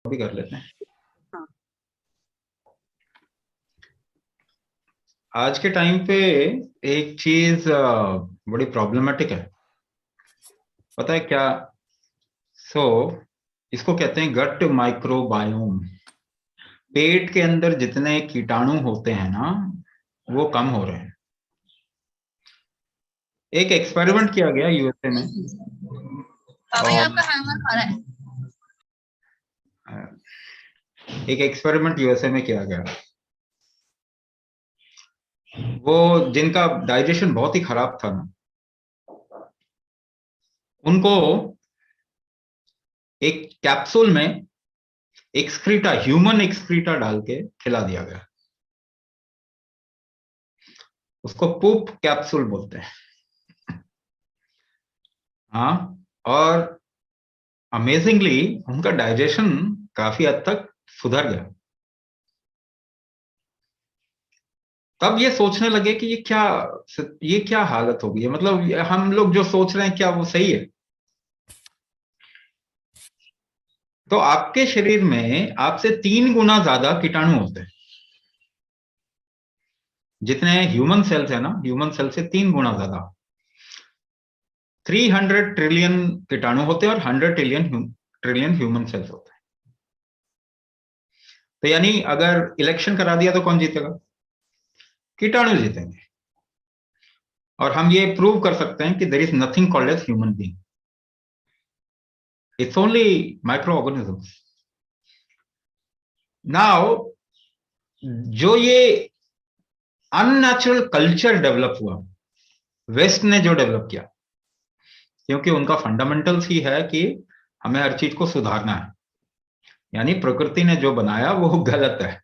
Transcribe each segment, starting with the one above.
भी कर लेते हैं। हाँ। आज के टाइम पे एक चीज बड़ी प्रॉब्लमेटिक है, पता है क्या? सो इसको कहते हैं गट माइक्रोबायोम। पेट के अंदर जितने कीटाणु होते हैं ना, वो कम हो रहे हैं। एक एक्सपेरिमेंट किया गया यूएसए में। पापा ये और आपका हैमर खा रहा है। एक एक्सपेरिमेंट यूएसए में किया गया। वो जिनका डाइजेशन बहुत ही खराब था ना, उनको एक कैप्सूल में एक्सक्रीटा, ह्यूमन एक्सक्रीटा डाल के खिला दिया गया। उसको पूप कैप्सूल बोलते हैं। हाँ। और अमेजिंगली उनका डाइजेशन काफी हद तक सुधर गया। तब ये सोचने लगे कि ये क्या हालत हो गई है, मतलब हम लोग जो सोच रहे हैं क्या वो सही है? तो आपके शरीर में आपसे 3 गुना ज्यादा कीटाणु होते हैं। जितने ह्यूमन सेल्स है ना, ह्यूमन सेल से 3 गुना ज्यादा, 300 ट्रिलियन कीटाणु होते हैं और 100 ट्रिलियन ह्यूमन सेल्स होते हैं। तो यानी अगर इलेक्शन करा दिया तो कौन जीतेगा? कीटाणु जीतेंगे। और हम ये प्रूव कर सकते हैं कि there is nothing called as human being, it's only micro organisms. Now जो ये अननेचुरल कल्चर डेवलप हुआ, वेस्ट ने जो डेवलप किया, क्योंकि उनका फंडामेंटल्स ही है कि हमें हर चीज को सुधारना है, यानी प्रकृति ने जो बनाया वो गलत है।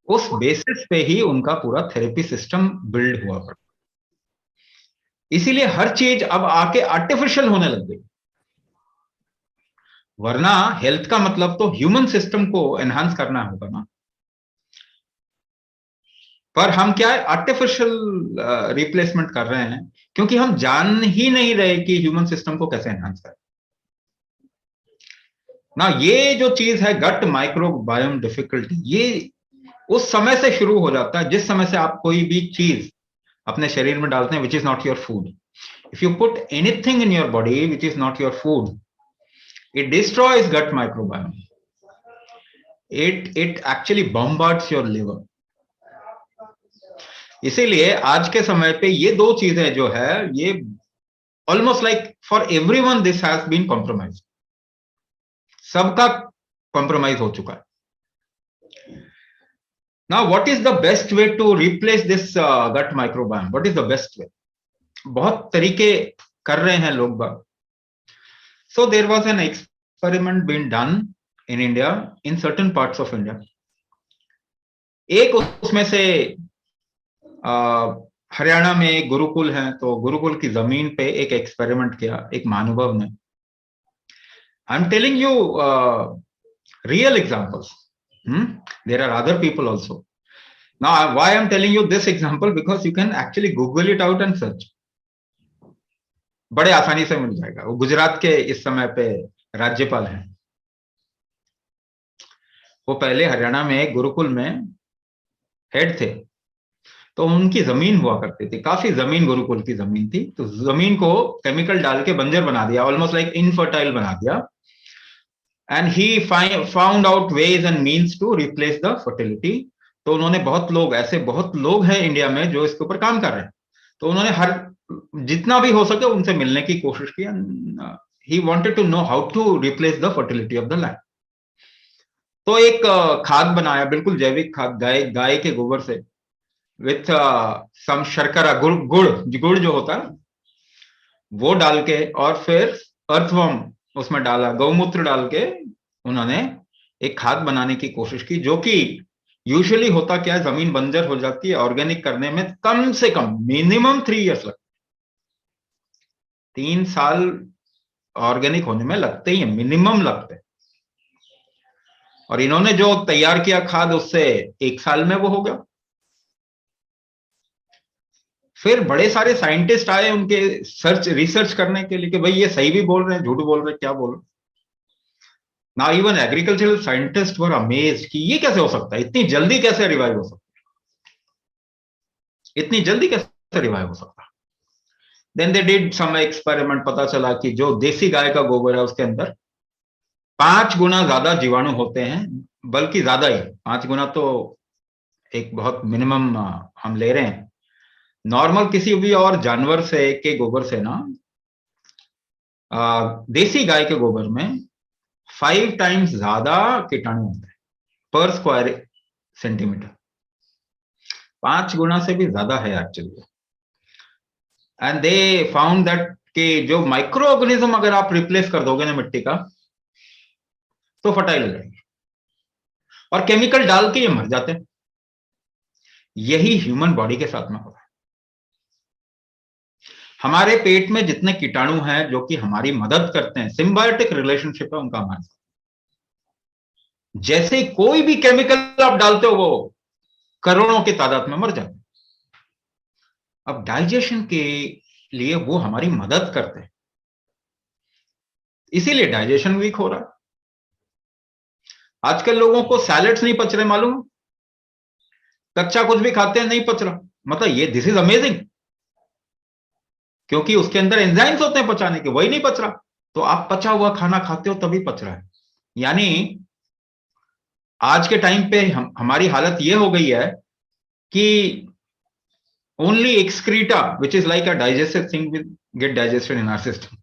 उस बेसिस पे ही उनका पूरा थेरेपी सिस्टम बिल्ड हुआ पड़ा। इसीलिए हर चीज अब आके आर्टिफिशियल होने लग गई। वरना हेल्थ का मतलब तो ह्यूमन सिस्टम को एनहांस करना होगा ना। पर हम क्या है, आर्टिफिशियल रिप्लेसमेंट कर रहे हैं, क्योंकि हम जान ही नहीं रहे कि ह्यूमन सिस्टम को कैसे एनहांस करें ना। ये जो चीज है गट माइक्रोबायोम डिफिकल्टी, ये उस समय से शुरू हो जाता है जिस समय से आप कोई भी चीज अपने शरीर में डालते हैं which is not your food. If you put anything in your body which is not your food, it destroys gut microbiome. It actually bombards your liver. इसीलिए आज के समय पे ये दो चीजें जो है, ये almost like for everyone this has been compromise. सबका कॉम्प्रोमाइज हो चुका है। Now what is the best way to replace this gut microbiome? What is the best way? बहुत तरीके कर रहे हैं लोग बाग। So there was an experiment been done in India, in certain parts of India. एक उसमें से हरियाणा में एक गुरुकुल है, तो गुरुकुल की जमीन पे एक एक्सपेरिमेंट किया एक महानुभव ने। I am telling you real examples. There are other people also. Now why I am telling you this example, because you can actually Google it out and search, बड़े आसानी से मिल जाएगा। वो गुजरात के इस समय पे राज्यपाल हैं। वो पहले हरियाणा में एक गुरुकुल में हेड थे। तो उनकी जमीन हुआ करती थी, काफी जमीन गुरुकुल की जमीन थी, तो जमीन को केमिकल डाल के बंजर बना दिया, ऑलमोस्ट लाइक इनफर्टाइल बना दिया। And he found out ways and means to replace the fertility. तो उन्होंने बहुत लोग हैं इंडिया में जो इसके ऊपर काम कर रहे हैं। तो उन्होंने हर जितना भी हो सके उनसे मिलने की कोशिश की। He wanted to know how to replace the fertility of the land. तो एक खाद बनाया, बिल्कुल जैविक खाद, गाय गाय के गोबर से, विथ सम शर्करा, गुड़ गुड़ गुड़ जो होता है वो डाल के, और फिर अर्थवर्म उसमें डाला, गौमूत्र डाल के उन्होंने एक खाद बनाने की कोशिश की। जो कि यूजुअली होता क्या है, जमीन बंजर हो जाती है, ऑर्गेनिक करने में कम से कम मिनिमम 3 इयर्स लगते, 3 साल ऑर्गेनिक होने में लगते ही है, मिनिमम लगते हैं। और इन्होंने जो तैयार किया खाद, उससे 1 साल में वो हो गया। फिर बड़े सारे साइंटिस्ट आए उनके रिसर्च करने के लिए कि भाई ये सही भी बोल रहे हैं, झूठ बोल रहे हैं, क्या बोल रहे हैं। नाउ इवन एग्रीकल्चरल साइंटिस्ट वर अमेज्ड कि ये कैसे हो सकता है, इतनी जल्दी कैसे रिवाइव हो सकता है, इतनी जल्दी कैसे रिवाइव हो सकता है। Then they did some experiment, पता चला कि जो देसी गाय का गोबर है उसके अंदर 5 गुना ज्यादा जीवाणु होते हैं, बल्कि ज्यादा ही, 5 गुना तो एक बहुत मिनिमम हम ले रहे हैं। नॉर्मल किसी भी और जानवर से के गोबर से ना, देसी गाय के गोबर में 5 टाइम्स ज्यादा कीटाणु होते हैं पर स्क्वायर सेंटीमीटर, 5 गुना से भी ज्यादा है actually. And they found that कि जो माइक्रो ऑर्गेनिज्म अगर आप रिप्लेस कर दोगे ना मिट्टी का, तो फर्टाइल हो जाएगी, और केमिकल डाल के ये मर जाते हैं। यही ह्यूमन बॉडी के साथ में हो रहा है। हमारे पेट में जितने कीटाणु हैं जो कि हमारी मदद करते हैं, सिम्बायोटिक रिलेशनशिप है उनका हमारे साथ। जैसे कोई भी केमिकल आप डालते हो वो करोड़ों की तादाद में मर जाते हैं। अब डाइजेशन के लिए वो हमारी मदद करते हैं, इसीलिए डाइजेशन वीक हो रहा है। आजकल लोगों को सैलेड्स नहीं पच रहे, मालूम, कच्चा कुछ भी खाते हैं नहीं पच रहा। मतलब ये दिस इज अमेजिंग, क्योंकि उसके अंदर एंजाइम्स होते हैं पचाने के, वही नहीं पच रहा। तो आप पचा हुआ खाना खाते हो तभी पच रहा है। यानी आज के टाइम पे हमारी हालत ये हो गई है कि only excreta which is like a digestive thing will get digested in our system.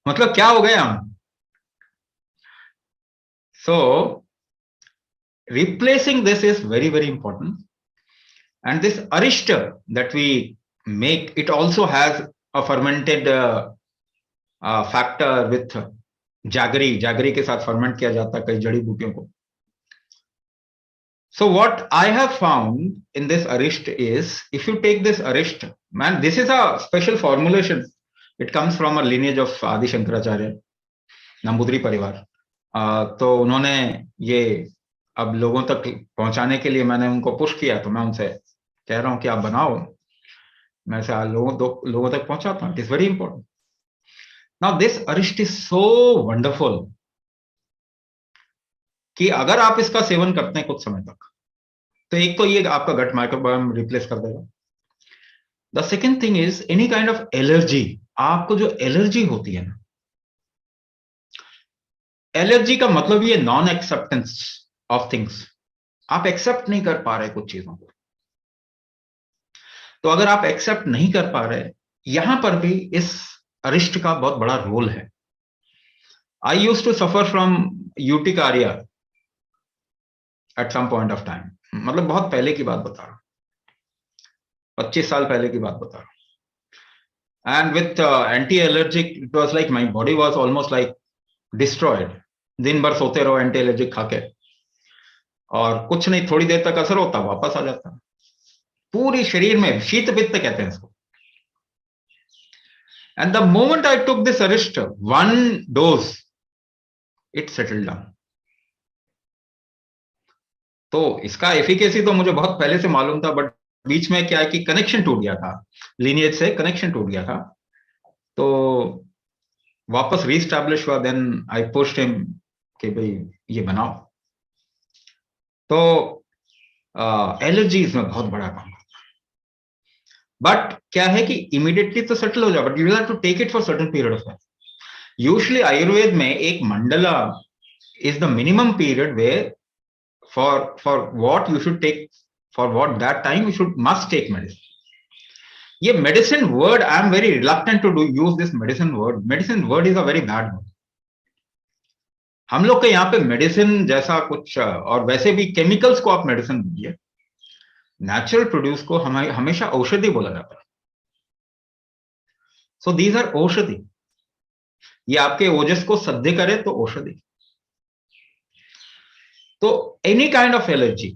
मतलब क्या हो गया हम। So replacing this is very, very important. And this arishta that we make, it also has a fermented factor with jaggery. Jaggery के साथ ferment किया जाता है कई जड़ी बूटियों को। So what I have found in this arishta is, if you take this arishta, man, this is a special formulation. It comes from a lineage of Adi Shankaracharya, Namboodiri परिवार। तो उन्होंने ये अब लोगों तक पहुंचाने के लिए मैंने उनको पुश किया, तो मैं उनसे कह रहा हूं कि आप बनाओ, मैं से लोगों तक पहुंचाता हूं। It is very important. Now this arishta is so wonderful कि अगर आप इसका सेवन करते हैं कुछ समय तक, तो एक तो ये आपका गट माइक्रोबायोम रिप्लेस कर देगा। The second thing is any kind of allergy, आपको जो एलर्जी होती है ना, एलर्जी का मतलब ये नॉन एक्सेप्टेंस ऑफ थिंग्स, आप एक्सेप्ट नहीं कर पा रहे कुछ चीजों को। तो अगर आप एक्सेप्ट नहीं कर पा रहे, यहां पर भी इस अरिष्ट का बहुत बड़ा रोल है। I use to suffer from urticaria at some point of time, मतलब बहुत पहले की बात बता रहा हूं, 25 साल पहले की बात बता रहा हूं। And with anti allergic, it was like my body was almost like destroyed. दिन भर सोते रहो एंटी एलर्जिक खाके, और कुछ नहीं, थोड़ी देर तक असर होता, वापस आ जाता। पूरी शरीर में शीत पित्त कहते हैं इसको। And the moment I took this arishta, 1 dose, it settled down. तो इसका एफिकेसी तो मुझे बहुत पहले से मालूम था, बट बीच में क्या है कि कनेक्शन टूट गया था, लीनिएज से कनेक्शन टूट गया था, तो वापस रीस्टैब्लिश हुआ। देन आई पुश्ड हिम कि भाई ये बनाओ। तो एलर्जीज में बहुत बड़ा काम करता है। बट क्या है कि इमीडिएटली तो सेटल हो जाए, but you have to take it for certain period of time. Usually Ayurveda में एक mandala is the minimum period where for what you should take, for what that time you should must take medicine. ये medicine word, I am very reluctant to use this medicine word. Medicine word is a very bad word. हम लोग के यहाँ पे medicine जैसा कुछ, और वैसे भी केमिकल्स को आप मेडिसिन बोलिए, नेचुरल प्रोड्यूस को हमेशा औषधि बोला जाता है। सो दीज आर औषधि। ये आपके ओजस को सद्य करे तो औषधि। तो any kind of allergy,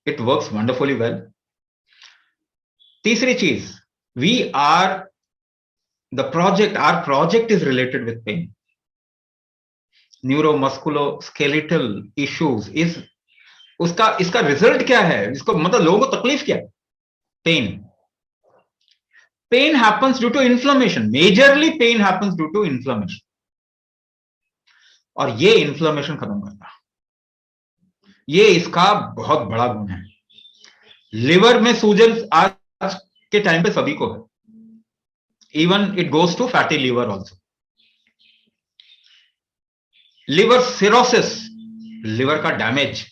it works wonderfully well. तीसरी चीज, we are our project is related with pain, neuromusculoskeletal issues is इसका रिजल्ट क्या है, इसको मतलब लोगों को तकलीफ क्या है? Pain happens due to inflammation. Majorly pain happens due to inflammation. और ये इन्फ्लेमेशन खत्म करता है। ये इसका बहुत बड़ा गुण है। लिवर में सूजन आज के टाइम पे सभी को है, even it goes to fatty liver also. Liver cirrhosis, liver का डैमेज,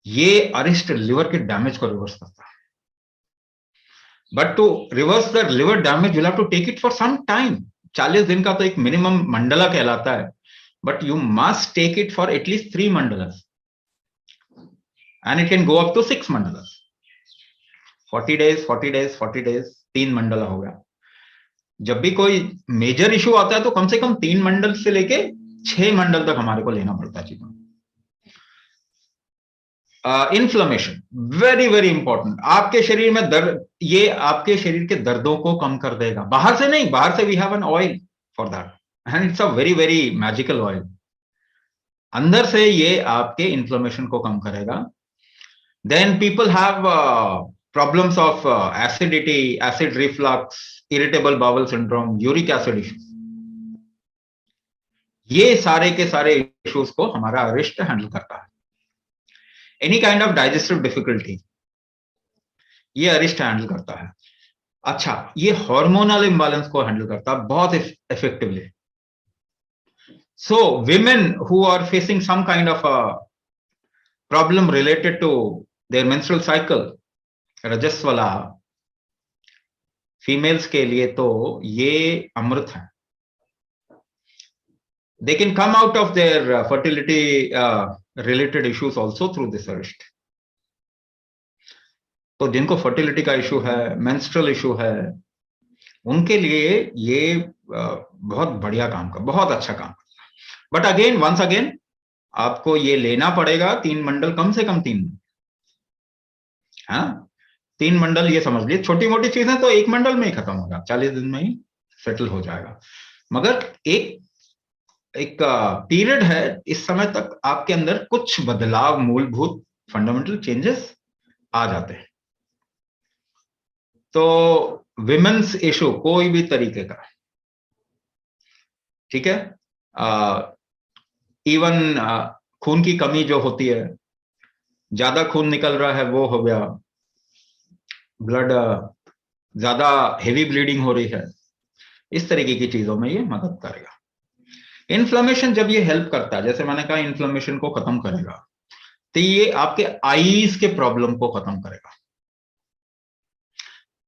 ये अरिस्ट लिवर के डैमेज को रिवर्स करता है। But to reverse the liver damage will have to take it for some time. 40 दिन का तो एक मिनिमम मंडला कहलाता है, but you must take it for at least 3 mandalas and it can go up to 6 mandalas. 40 days 40 days 40 days, 3 Mandla हो गया। जब भी कोई मेजर इशू आता है तो कम से कम 3 मंडल से लेके 6 मंडल तक हमारे को लेना पड़ता है चीजों। Inflammation very very important. आपके शरीर में दर्द, ये आपके शरीर के दर्दों को कम कर देगा। बाहर से नहीं, बाहर से we have an oil for that and it's a very very magical oil. अंदर से ये आपके इन्फ्लेमेशन को कम करेगा। Then people have problems of acidity, acid reflux, irritable bowel syndrome, uric acid issues. ये सारे के सारे इश्यूज को हमारा अरिस्ट हैंडल करता है। Any kind of digestive difficulty ये अरिस्ट हैंडल करता है। अच्छा, ये हार्मोनल इंबैलेंस को हैंडल करता है बहुत effectively. So women who are facing some kind of problem related to their menstrual cycle, रजस्वला फीमेल्स के लिए तो ये अमृत है। They can come out of their fertility related issues also through this arrest. तो जिनको फर्टिलिटी का इशू है, मेंस्ट्रुअल इशू है, उनके लिए ये बहुत बढ़िया काम का, बहुत अच्छा काम करता है। बट अगेन वंस अगेन आपको ये लेना पड़ेगा 3 मंडल, कम से कम 3। हाँ, 3 मंडल ये समझ लिए। छोटी मोटी चीजें तो 1 मंडल में ही खत्म होगा, 40 दिन में ही सेटल हो जाएगा। मगर एक पीरियड है, इस समय तक आपके अंदर कुछ बदलाव, मूलभूत फंडामेंटल चेंजेस आ जाते हैं। तो विमेन्स इशू कोई भी तरीके का, ठीक है, इवन खून की कमी जो होती है, ज्यादा खून निकल रहा है वो हो गया, ब्लड ज्यादा हेवी ब्लीडिंग हो रही है, इस तरीके की चीजों में ये मदद करेगा। इन्फ्लेमेशन जब ये हेल्प करता है, जैसे मैंने कहा इन्फ्लेमेशन को खत्म करेगा, तो ये आपके आईज के प्रॉब्लम को खत्म करेगा।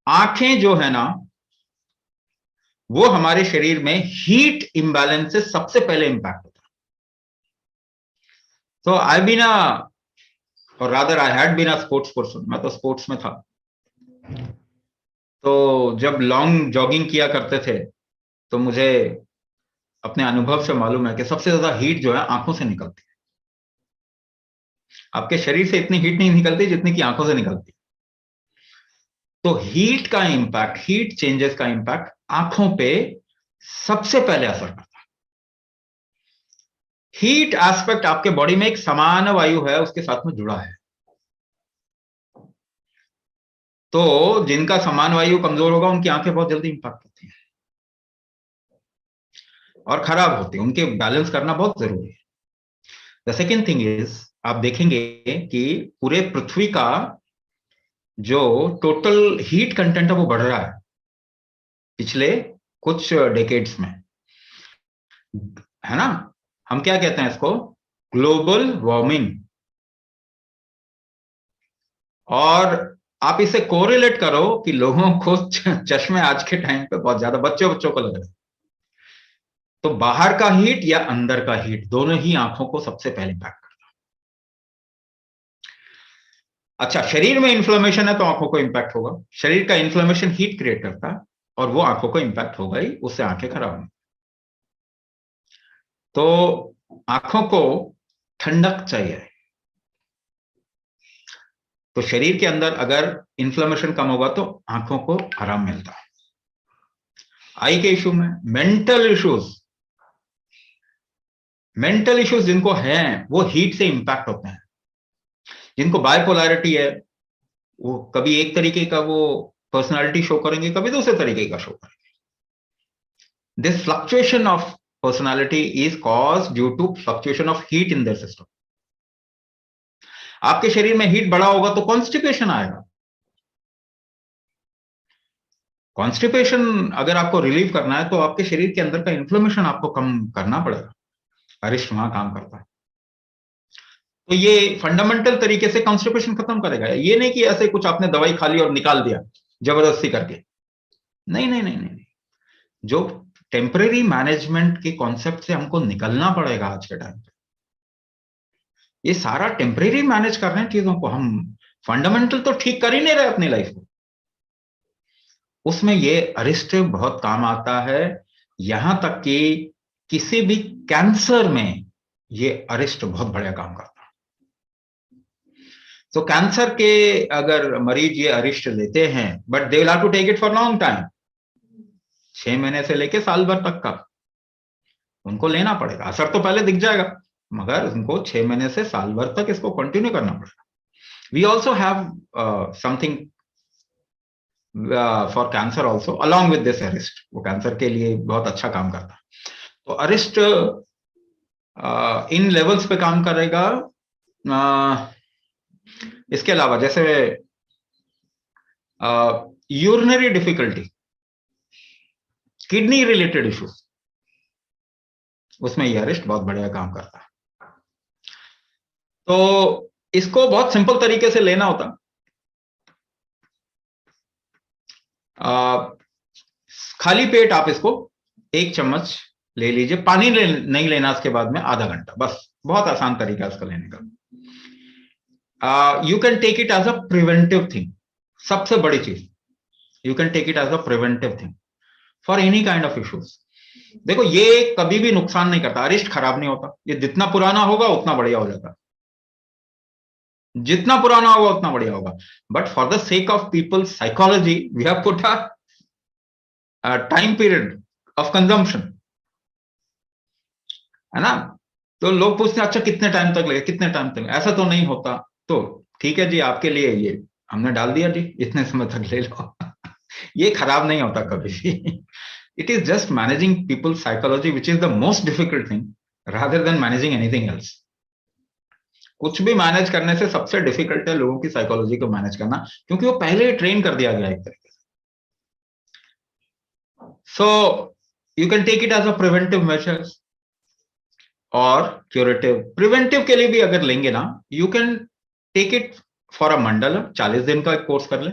आंखें जो है ना, वो हमारे शरीर में हीट इंबैलेंस से सबसे पहले इंपैक्ट होता है। तो आई बीन और rather I had been a sports person, मैं तो स्पोर्ट्स में था। तो जब लॉन्ग जॉगिंग किया करते थे तो मुझे अपने अनुभव से मालूम है कि सबसे ज्यादा हीट जो है आंखों से निकलती है। आपके शरीर से इतनी हीट नहीं निकलती जितनी कि आंखों से निकलती है। तो हीट का इंपैक्ट, हीट चेंजेस का इंपैक्ट आंखों पे सबसे पहले असर करता है। हीट एस्पेक्ट आपके बॉडी में एक समान वायु है, उसके साथ में जुड़ा है। तो जिनका समान वायु कमजोर होगा उनकी आंखें बहुत जल्दी इंपैक्ट होती हैं और खराब होती है। उनके बैलेंस करना बहुत जरूरी है। द सेकेंड थिंग इज, आप देखेंगे कि पूरे पृथ्वी का जो टोटल हीट कंटेंट है वो बढ़ रहा है पिछले कुछ डेकेड्स में, है ना। हम क्या कहते हैं इसको, ग्लोबल वार्मिंग। और आप इसे कोरिलेट करो कि लोगों को चश्मे आज के टाइम पे बहुत ज्यादा बच्चों को लग रहे हैं। तो बाहर का हीट या अंदर का हीट, दोनों ही आंखों को सबसे पहले इंपैक्ट करता है। अच्छा, शरीर में इन्फ्लेमेशन है तो आंखों को इंपैक्ट होगा। शरीर का इन्फ्लेमेशन हीट क्रिएट करता है और वो आंखों को इंपैक्ट होगा ही, उससे आंखें खराब होंगी। तो आंखों को ठंडक चाहिए। तो शरीर के अंदर अगर इन्फ्लेमेशन कम होगा तो आंखों को आराम मिलता है। आई के इशू में मेंटल इश्यूज जिनको हैं वो हीट से इंपैक्ट होते हैं। जिनको बायपोलैरिटी है वो कभी एक तरीके का वो पर्सनालिटी शो करेंगे, कभी दूसरे तरीके का शो करेंगे। This fluctuation of personality is cause due to fluctuation of heat in their system. आपके शरीर में हीट बढ़ा होगा तो कॉन्स्टिपेशन आएगा। कॉन्स्टिपेशन अगर आपको रिलीव करना है तो आपके शरीर के अंदर का इन्फ्लेमेशन आपको कम करना पड़ेगा। अरिष्ट वहां काम करता है। तो ये फंडामेंटल तरीके से कॉन्स्टिपेशन खत्म करेगा। ये नहीं कि ऐसे कुछ आपने दवाई खा ली और निकाल दिया जबरदस्ती करके। नहीं नहीं नहीं नहीं, जो टेम्परेरी मैनेजमेंट के कॉन्सेप्ट से हमको निकलना पड़ेगा आज के टाइम पे। ये सारा टेम्परेरी मैनेज कर रहे हैं चीजों को, हम फंडामेंटल तो ठीक कर ही नहीं रहे अपनी लाइफ को। उसमें ये अरिष्ट बहुत काम आता है। यहां तक कि किसी भी कैंसर में ये अरिष्ट बहुत बढ़िया काम करता है। तो कैंसर के अगर मरीज ये अरिष्ट लेते हैं, but they will have to take it for long time, 6 महीने से लेके साल भर तक का उनको लेना पड़ेगा। असर तो पहले दिख जाएगा, मगर उनको 6 महीने से साल भर तक इसको कंटिन्यू करना पड़ेगा। We also have something for cancer also along with this arishta. वो कैंसर के लिए बहुत अच्छा काम करता है। तो अरिस्ट इन लेवल्स पे काम करेगा। इसके अलावा जैसे urinary difficulty, kidney related issues, उसमें यह अरिस्ट बहुत बढ़िया काम करता है। तो इसको बहुत सिंपल तरीके से लेना होता। खाली पेट आप इसको 1 चम्मच ले लीजिए, पानी नहीं लेना इसके बाद में आधा घंटा, बस। बहुत आसान तरीका इसका लेने का। You can take it as a preventive thing. सबसे बड़ी चीज, you can take it as a preventive thing for any kind of issues. देखो ये कभी भी नुकसान नहीं करता, अरिष्ट खराब नहीं होता। ये जितना पुराना होगा उतना बढ़िया हो जाता, जितना पुराना होगा उतना बढ़िया होगा। But for the sake of people's psychology we have put a time period of consumption, है ना। तो लोग पूछते हैं अच्छा कितने टाइम तक लगेगा, कितने टाइम तक। ऐसा तो नहीं होता। तो ठीक है जी, आपके लिए ये हमने डाल दिया जी, इतने समय तक ले लो। ये खराब नहीं होता कभी भी। It is just managing people psychology which is the most difficult thing rather than managing anything else. कुछ भी मैनेज करने से सबसे डिफिकल्ट है लोगों की साइकोलॉजी को मैनेज करना, क्योंकि वो पहले ट्रेन कर दिया गया एक तरीके से। So you can take it as a preventive measures और क्यूरेटिव। प्रिवेंटिव के लिए भी अगर लेंगे ना, you can take it for a mandala, 40 दिन का एक कोर्स कर लें,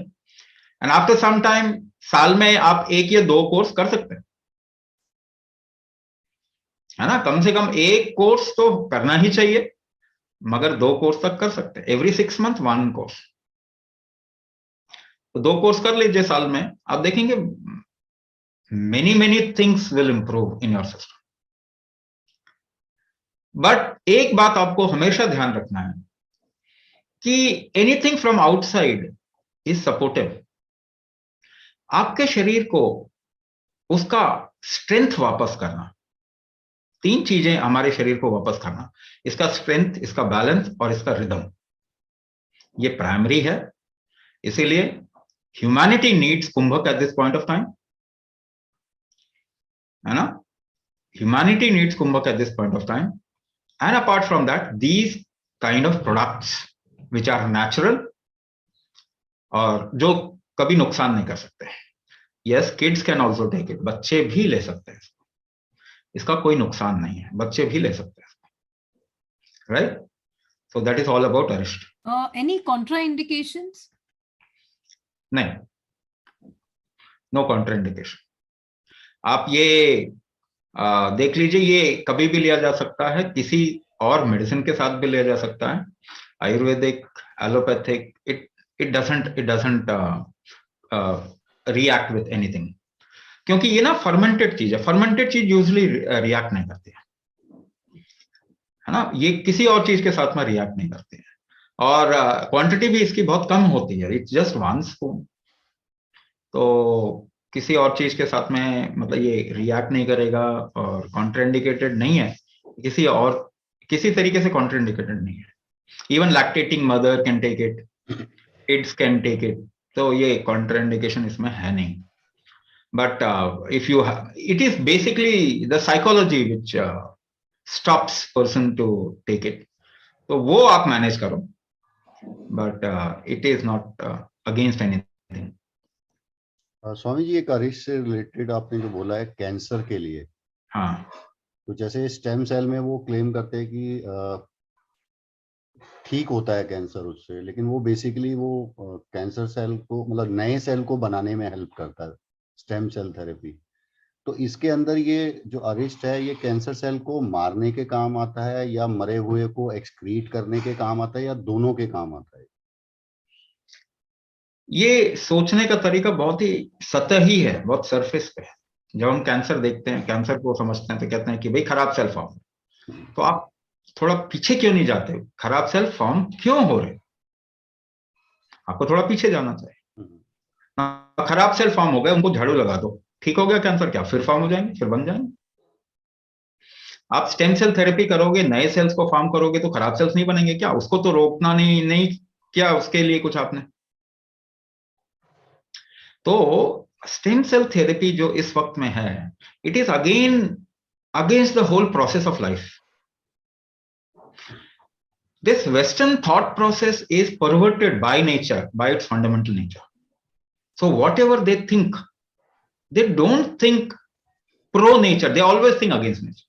एंड आफ्टर सम टाइम साल में आप 1 या 2 कोर्स कर सकते हैं, है ना। कम से कम 1 कोर्स तो करना ही चाहिए, मगर 2 कोर्स तक कर सकते हैं। एवरी 6 मंथ 1 कोर्स, तो 2 कोर्स कर लीजिए साल में। आप देखेंगे many things will improve in your system. But एक बात आपको हमेशा ध्यान रखना है कि anything from outside is supportive. आपके शरीर को उसका स्ट्रेंथ वापस करना, 3 चीजें हमारे शरीर को वापस करना, इसका स्ट्रेंथ, इसका बैलेंस और इसका रिदम, ये प्राइमरी है। इसीलिए humanity needs kumbhaka at this point of time, है ना। Humanity needs kumbhaka at this point of time, and apart from that these kind of products which are natural और जो कभी नुकसान नहीं कर सकते। Yes, kids can also take it, बच्चे भी ले सकते हैं, इसका कोई नुकसान नहीं है, बच्चे भी ले सकते हैं, right. So that is all about अरिष्ट। Any contraindications? नहीं, नो कॉन्ट्राइंडिकेशन। आप ये देख लीजिए, ये कभी भी लिया जा सकता है, किसी और मेडिसिन के साथ भी लिया जा सकता है, Ayurvedic, allopathic. It doesn't react with anything, क्योंकि ये ना फर्मेंटेड चीज है। फर्मेंटेड चीज यूजुअली रिएक्ट नहीं करती है ना। ये किसी और चीज के साथ में रिएक्ट नहीं करती है, और क्वांटिटी भी इसकी बहुत कम होती है, इट्स जस्ट 1 स्पून। तो किसी और चीज के साथ में मतलब ये रिएक्ट नहीं करेगा और कॉन्ट्राइंडिकेटेड नहीं है, किसी तरीके से कॉन्ट्राइंडिकेटेड नहीं है। Even lactating mother can take it, kids can take it, तो ये कॉन्ट्राइंडिकेशन इसमें है नहीं। But if you it is basically the psychology which stops person to take it. तो वो आप मैनेज करो, but it is not against anything. Swami ji, एक अरिश से रिलेटेड आपने जो बोला है कैंसर के लिए, हाँ, तो जैसे स्टेम सेल में वो क्लेम करते हैं कि ठीक होता है कैंसर उससे, लेकिन वो बेसिकली वो कैंसर सेल को, मतलब नए सेल को बनाने में हेल्प करता है, स्टेम सेल थेरेपी। तो इसके अंदर ये जो अरिस्ट है, ये कैंसर सेल को मारने के काम आता है या मरे हुए को एक्सक्रीट करने के काम आता है या दोनों के काम आता है? ये सोचने का तरीका बहुत ही सतही है, बहुत सरफेस पे है। जब हम कैंसर देखते हैं, कैंसर को समझते हैं, तो कहते हैं कि भाई खराब सेल फॉर्म। तो आप थोड़ा पीछे क्यों नहीं जाते? खराब सेल फॉर्म क्यों हो रहे? आपको थोड़ा पीछे जाना चाहिए। खराब सेल फॉर्म हो गए, उनको झाड़ू लगा दो, ठीक हो गया कैंसर, क्या फिर फॉर्म हो जाएंगे, फिर बन जाएंगे? आप स्टेम सेल थेरेपी करोगे, नए सेल्स को फॉर्म करोगे, तो खराब सेल्स नहीं बनेंगे क्या? उसको तो रोकना नहीं क्या उसके लिए कुछ आपने? तो स्टेम सेल थेरेपी जो इस वक्त में है, it is again against the whole process of life. This Western thought process is perverted by nature, by its fundamental nature. So whatever they think, they don't think pro nature, they always think against nature.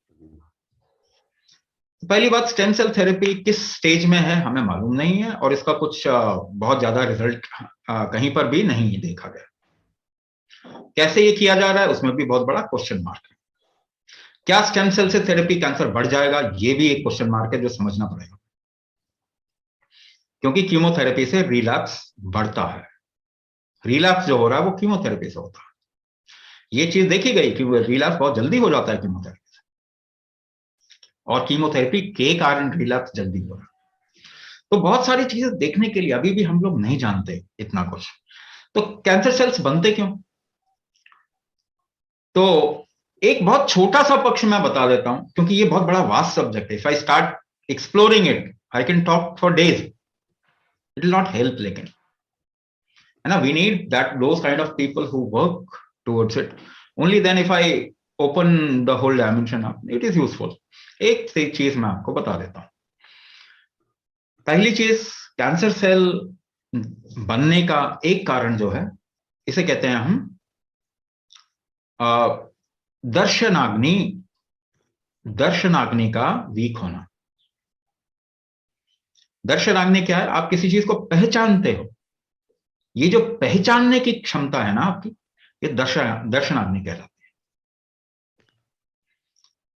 पहली बात, stem cell therapy किस stage में है हमें मालूम नहीं है, और इसका कुछ बहुत ज्यादा रिजल्ट कहीं पर भी नहीं देखा गया। कैसे ये किया जा रहा है उसमें भी बहुत बड़ा क्वेश्चन मार्क है। क्या स्टेम सेल से थेरेपी कैंसर बढ़ जाएगा, ये भी एक क्वेश्चन मार्क है जो समझना पड़ेगा, क्योंकि कीमोथेरेपी से रिलैप्स बढ़ता है। रिलैप्स जो हो रहा है वो कीमोथेरेपी से होता है, ये चीज देखी गई कि रिलैप्स बहुत जल्दी हो जाता है कीमोथेरेपी से, और कीमोथेरेपी के कारण रिलैप्स जल्दी हो रहा है। तो बहुत सारी चीजें देखने के लिए अभी भी हम लोग नहीं जानते इतना कुछ। तो कैंसर सेल्स बनते क्यों? तो एक बहुत छोटा सा पक्ष मैं बता देता हूं, क्योंकि ये बहुत बड़ा वास्ट सब्जेक्ट है। If I start exploring it, I can talk for days, it will not help, लेकिन है ना, we need that those kind of people who work towards it. Only then if I open the whole dimension up, it is useful. एक चीज मैं आपको बता देता हूं। पहली चीज, कैंसर सेल बनने का एक कारण जो है, इसे कहते हैं हम दर्शनाग्नि का वीक होना। दर्शनाग्नि क्या है? आप किसी चीज को पहचानते हो, ये जो पहचानने की क्षमता है ना आपकी, ये दर्शनाग्नि कहलाती है।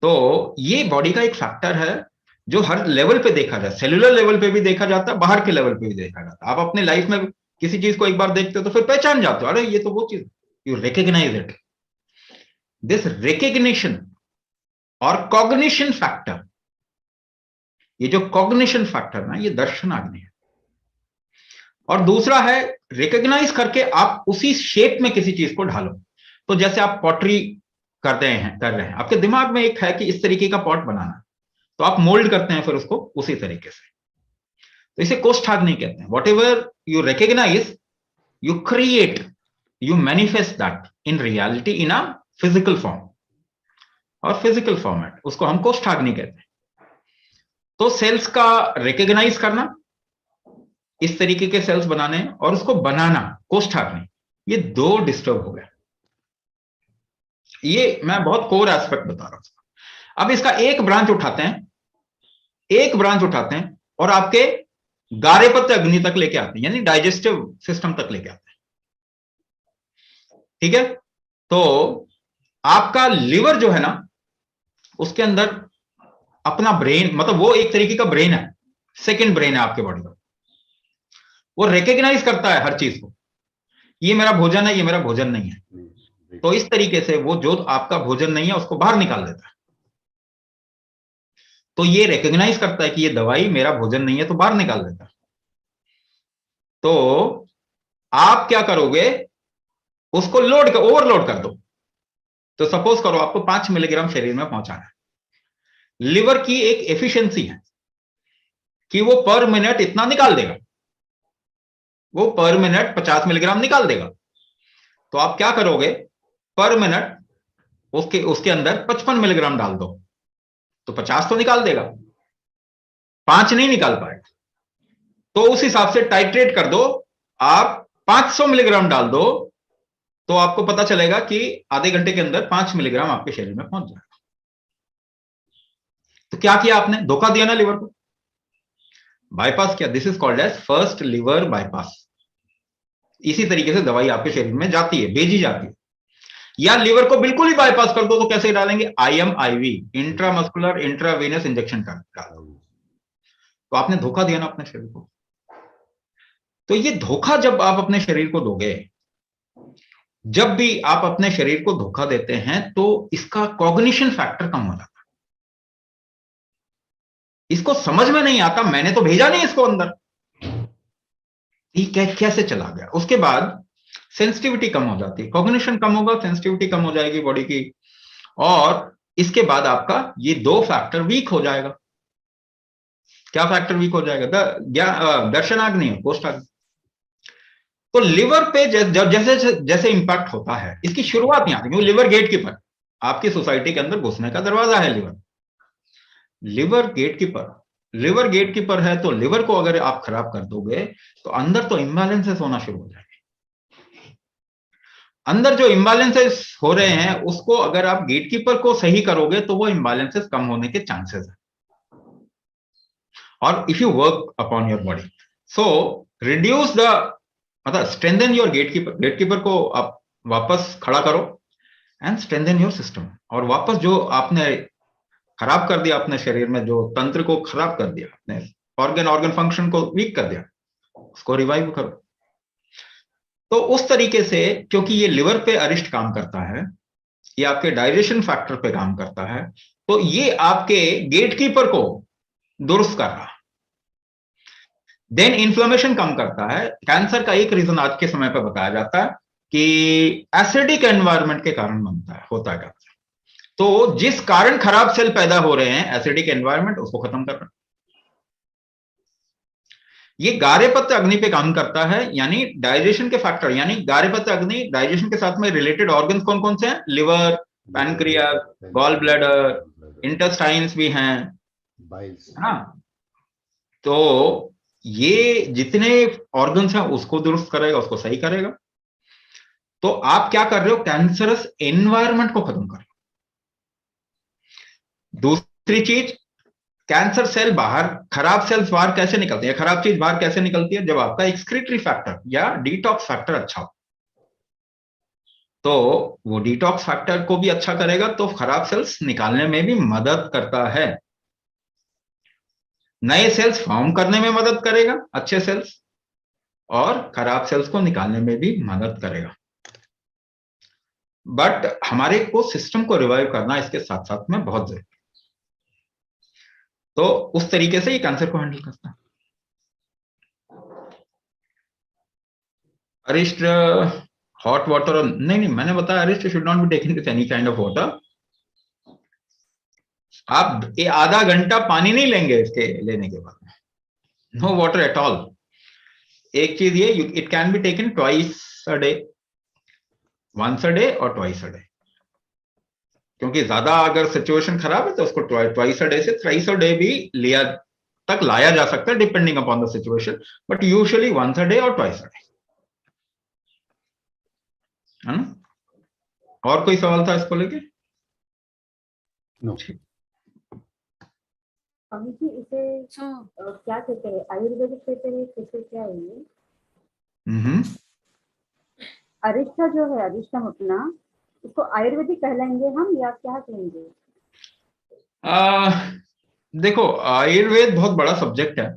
तो ये बॉडी का एक फैक्टर है जो हर लेवल पे देखा जाता है, सेलुलर लेवल पे भी देखा जाता है, बाहर के लेवल पे भी देखा जाता है। आप अपने लाइफ में किसी चीज को एक बार देखते हो तो फिर पहचान जाते हो, अरे ये तो वो चीज, you recognise it. This recognition और कॉग्निशन फैक्टर, ये जो कॉग्निशन फैक्टर ना, ये दर्शनाग्नि है। और दूसरा है, रिकॉग्नाइज करके आप उसी शेप में किसी चीज को ढालो। तो जैसे आप पॉटरी कर रहे हैं, आपके दिमाग में एक है कि इस तरीके का पॉट बनाना, तो आप मोल्ड करते हैं फिर उसको उसी तरीके से। तो इसे कोष्ठाग्नि कहते हैं। Whatever you recognise, you create, you manifest that in reality in a physical form, और फिजिकल फॉर्मेट, उसको हम कोष्ठाग्नि कहते हैं। तो सेल्स का रिकॉग्नाइज करना, इस तरीके के सेल्स बनाने, और उसको बनाना, कोष्ठाग्नि, ये दो डिस्टर्ब हो गए। ये मैं बहुत कोर एस्पेक्ट बता रहा हूं। अब इसका एक ब्रांच उठाते हैं और आपके गारेपत्य अग्नि तक लेके आते हैं, यानी डाइजेस्टिव सिस्टम तक लेके आते हैं। ठीक है? तो आपका लिवर जो है ना, उसके अंदर अपना ब्रेन, मतलब वो एक तरीके का ब्रेन है, सेकंड ब्रेन है आपके बॉडी का। वो रिकॉग्नाइज करता है हर चीज को, ये मेरा भोजन है, ये मेरा भोजन नहीं है। तो इस तरीके से वो जो आपका भोजन नहीं है उसको बाहर निकाल देता है। तो ये रिकॉग्नाइज करता है कि ये दवाई मेरा भोजन नहीं है, तो बाहर निकाल देता है। तो आप क्या करोगे, उसको ओवरलोड कर दो। तो सपोज करो आपको 5 मिलीग्राम शरीर में पहुंचाना है। लिवर की एक एफिशिएंसी है कि वो पर मिनट इतना निकाल देगा, वो पर मिनट 50 मिलीग्राम निकाल देगा। तो आप क्या करोगे, पर मिनट उसके उसके अंदर 55 मिलीग्राम डाल दो, तो 50 तो निकाल देगा, 5 नहीं निकाल पाएगा। तो उस हिसाब से टाइट्रेट कर दो, आप 500 मिलीग्राम डाल दो, तो आपको पता चलेगा कि आधे घंटे के अंदर 5 मिलीग्राम आपके शरीर में पहुंच जाएगा। तो क्या किया आपने? धोखा दिया ना लिवर को, बाईपास किया। This is called as first liver bypass. इसी तरीके से दवाई आपके शरीर में जाती है, भेजी जाती है। या लिवर को बिल्कुल ही बाईपास कर दो तो कैसे डालेंगे? IMIV, इंट्रामस्कुलर इंट्रावेनस इंजेक्शन डाल दो। तो आपने धोखा दिया ना अपने शरीर को। तो ये धोखा जब आप अपने शरीर को दोगे, जब भी आप अपने शरीर को धोखा देते हैं तो इसका कॉग्निशन फैक्टर कम हो जाता है। इसको समझ में नहीं आता, मैंने तो भेजा नहीं इसको अंदर, ये कैसे चला गया। उसके बाद सेंसिटिविटी कम हो जाती है, कॉग्निशन कम होगा, सेंसिटिविटी कम हो जाएगी बॉडी की, और इसके बाद आपका ये 2 फैक्टर वीक हो जाएगा। क्या फैक्टर वीक हो जाएगा? दर्शनाग्नि, कोष्ठाग्नि। तो लिवर पे जैसे जैसे इंपैक्ट होता है, इसकी शुरुआत यहां, क्योंकि लिवर गेट कीपर, आपकी सोसाइटी के अंदर घुसने का दरवाजा है लिवर। लिवर गेट कीपर है, तो लिवर को अगर आप खराब कर दोगे तो अंदर तो इम्बैलेंसेस होना शुरू हो जाएंगे। अंदर जो इम्बैलेंसेस हो रहे हैं उसको अगर आप गेट कीपर को सही करोगे तो वो इम्बैलेंसेस कम होने के चांसेस है। और if you work upon your body, so reduce the, मतलब स्ट्रेंथन योर गेट कीपर को आप वापस खड़ा करो एंड स्ट्रेंथन योर सिस्टम। और वापस जो आपने खराब कर दिया अपने शरीर में, जो तंत्र को खराब कर दिया, अपने ऑर्गन फंक्शन को वीक कर दिया, उसको रिवाइव करो। तो उस तरीके से, क्योंकि ये लिवर पे अरिस्ट काम करता है, ये आपके डाइजेशन फैक्टर पे काम करता है, तो ये आपके गेटकीपर को दुरुस्त कर रहा है। देन इन्फ्लेमेशन कम करता है। कैंसर का एक रीजन आज के समय पर बताया जाता है कि एसिडिक एनवायरनमेंट के कारण होता है कैंसर। तो जिस कारण खराब सेल पैदा हो रहे हैं, एसिडिक एनवायरनमेंट, उसको खत्म कर रहा है। ये गारेपत्य अग्नि पे काम करता है, यानी डाइजेशन के फैक्टर, यानी गारेपत्य अग्नि, डाइजेशन के साथ में रिलेटेड ऑर्गन्स कौन कौन से हैं? Liver, pancreas, gall bladder, intestines भी हैं, है ना। तो ये जितने ऑर्गन्स हैं उसको दुरुस्त करेगा, उसको सही करेगा। तो आप क्या कर रहे हो? कैंसरस एनवायरनमेंट को खत्म कर रहे हो। दूसरी चीज, कैंसर सेल बाहर, खराब सेल्स बाहर कैसे निकलती है, खराब चीज बाहर कैसे निकलती है? जब आपका एक्सक्रीटरी फैक्टर या डिटॉक्स फैक्टर अच्छा हो, तो वो डिटॉक्स फैक्टर को भी अच्छा करेगा, तो खराब सेल्स निकालने में भी मदद करता है। नए सेल्स फॉर्म करने में मदद करेगा, अच्छे सेल्स, और खराब सेल्स को निकालने में भी मदद करेगा। बट हमारे को सिस्टम को रिवाइव करना इसके साथ साथ में बहुत जरूरी है। तो उस तरीके से ये कैंसर को हैंडल करता है। अरिस्ट हॉट वाटर, नहीं, मैंने बताया arishta should not be taken with any kind of water. आप ये आधा घंटा पानी नहीं लेंगे इसके लेने के बाद, नो वाटर एट ऑल। एक चीज ये, it can be taken twice a day, once a day और ट्वाइस अ डे। क्योंकि ज्यादा अगर सिचुएशन खराब है तो उसको ट्वाइस अ डे से थ्राइस अ डे भी लाया जा सकता है, depending upon the situation, but usually once a day और ट्वाइस अ डे, है ना। और कोई सवाल था इसको लेके? नो। अभी जी इसे क्या कहते हैं, आयुर्वेदिक कहते हैं, कैसे क्या है ये? अरिष्टा जो है, अरिष्टम अपना, इसको आयुर्वेदिक कहलाएंगे हम या क्या कहेंगे? देखो, आयुर्वेद बहुत बड़ा सब्जेक्ट है,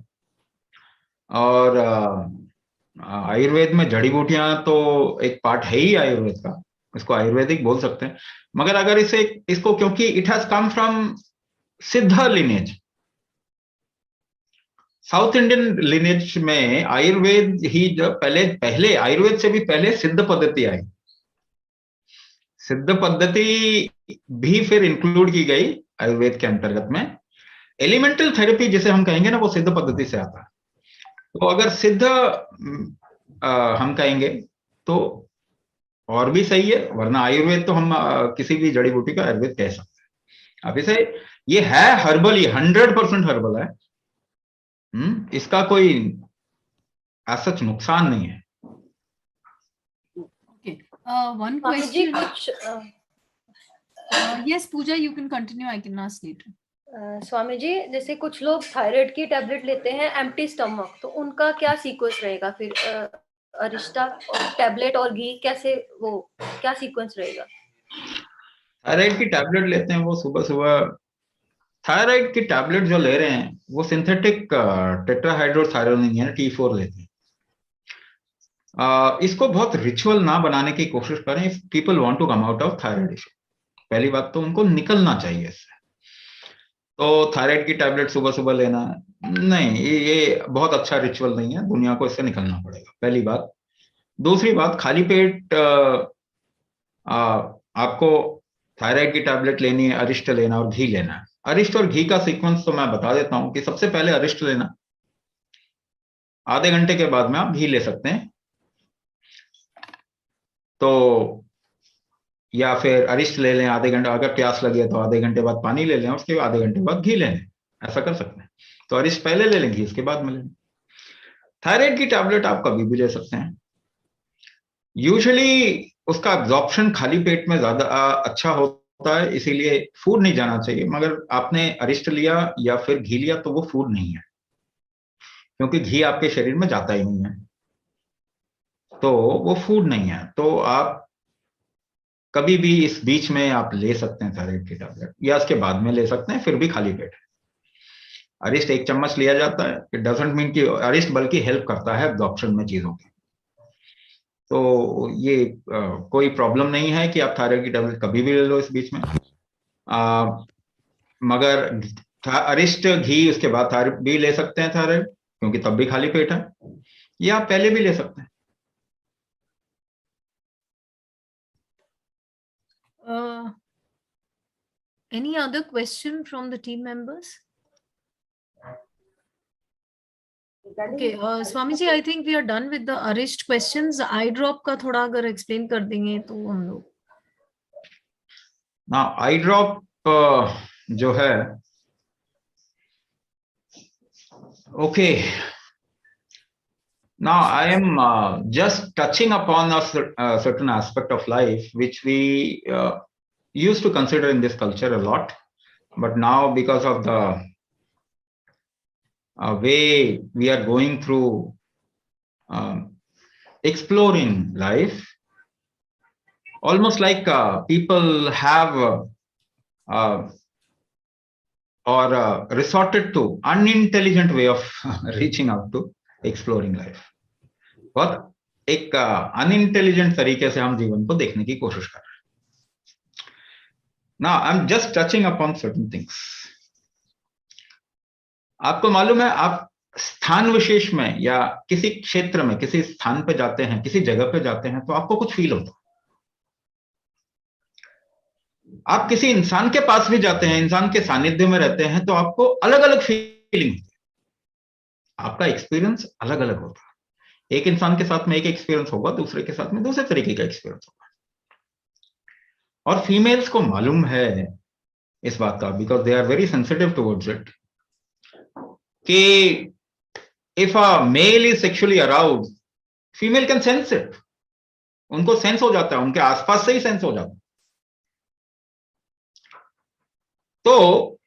और आयुर्वेद में जड़ी बूटियां तो एक पार्ट है ही आयुर्वेद का, इसको आयुर्वेदिक बोल सकते हैं। मगर अगर इसको क्योंकि इट हैज कम फ्रॉम सिद्ध लिनेज, साउथ इंडियन लिनेज में आयुर्वेद ही जब पहले आयुर्वेद से भी पहले सिद्ध पद्धति आई। सिद्ध पद्धति भी फिर इंक्लूड की गई आयुर्वेद के अंतर्गत में। एलिमेंटल थेरेपी जिसे हम कहेंगे ना, वो सिद्ध पद्धति से आता है। तो अगर सिद्ध हम कहेंगे तो और भी सही है, वरना आयुर्वेद तो हम किसी भी जड़ी बूटी का आयुर्वेद कह सकते हैं। अब इसे ये है हर्बल, ये 100% हर्बल है। इसका कोई सच नुकसान नहीं है। Okay. One Swami ji question. कुछ Yes, Pooja, you can continue. I can ask later. Swami ji, जैसे कुछ लोग थायराइड की टेबलेट लेते हैं एम्प्टी स्टमक, तो उनका क्या सीक्वेंस रहेगा फिर? अरिष्टा टेबलेट और घी कैसे, वो क्या सीक्वेंस रहेगा? थायराइड की टेबलेट लेते हैं वो सुबह सुबह, थायराइड की टेबलेट जो ले रहे हैं वो सिंथेटिक टेट्राहाइड्रोथायरोनिन है, T4 लेते हैं। इसको बहुत रिचुअल ना बनाने की कोशिश करें। If people want to come out of thyroid issue, पहली बात तो उनको निकलना चाहिए इससे। तो थायराइड की टेबलेट सुबह सुबह लेना नहीं, ये बहुत अच्छा रिचुअल नहीं है, दुनिया को इससे निकलना पड़ेगा, पहली बात। दूसरी बात, खाली पेट आपको थायराइड की टेबलेट लेनी है, अरिष्ट लेना और घी लेना है। अरिष्ट और घी का सीक्वेंस तो मैं बता देता हूं कि सबसे पहले अरिष्ट लेना, आधे घंटे के बाद में आप घी ले सकते हैं। तो या फिर अरिष्ट ले लें आधे घंटे, अगर प्यास लगी है तो आधे घंटे बाद पानी ले लें, उसके बाद आधे घंटे बाद घी ले लें, ऐसा कर सकते हैं। तो अरिष्ट पहले ले लें, घी उसके बाद में ले लें। थायराइड की टैबलेट आप कभी भी ले सकते हैं। यूजुअली उसका एब्जॉर्प्शन खाली पेट में ज्यादा अच्छा होता है, इसीलिए फूड नहीं जाना चाहिए। मगर आपने अरिष्ट लिया या फिर घी लिया तो वो फूड नहीं है, क्योंकि घी आपके शरीर में जाता ही नहीं है, तो वो फूड नहीं है। तो आप कभी भी इस बीच में आप ले सकते हैं थायराइड की टैबलेट, या इसके बाद में ले सकते हैं, फिर भी खाली पेट। अरिष्ट 1 चम्मच लिया जाता है, इट डजंट मीन कि अरिष्ट बल्कि हेल्प करता है एब्जॉर्प्शन में चीजों की। तो ये कोई प्रॉब्लम नहीं है कि आप थायराइड की टैबलेट कभी भी ले लो इस बीच में। मगर अरिष्ट घी उसके बाद थायराइड भी ले सकते हैं थायराइड, क्योंकि तब भी खाली पेट है, या आप पहले भी ले सकते हैं। Any other question from the team members? Okay, Swamiji, I think we are done with the Arisht questions. Eye drop का थोड़ा अगर explain कर देंगे तो हम लोग। Now, eye drop जो है, okay. Now I am just touching upon a certain aspect of life which we used to consider in this culture a lot, but now because of the way we are going through exploring life, almost like people have resorted to unintelligent way of reaching out to exploring life. बहुत एक unintelligent तरीके से हम जीवन को देखने की कोशिश कर रहे हैं। Now I'm just touching upon certain things. आपको मालूम है, आप स्थान विशेष में या किसी क्षेत्र में किसी स्थान पे जाते हैं, किसी जगह पे जाते हैं, तो आपको कुछ फील होता है। आप किसी इंसान के पास भी जाते हैं, इंसान के सानिध्य में रहते हैं, तो आपको अलग अलग फीलिंग होती है, आपका एक्सपीरियंस अलग अलग होता है। एक इंसान के साथ में एक एक्सपीरियंस होगा, दूसरे के साथ में दूसरे तरीके का एक्सपीरियंस होगा। और फीमेल्स को मालूम है इस बात का, because they are very sensitive towards it, कि if a male is sexually aroused, female can sense it. उनको सेंस हो जाता है, उनके आसपास से ही सेंस हो जाता है। तो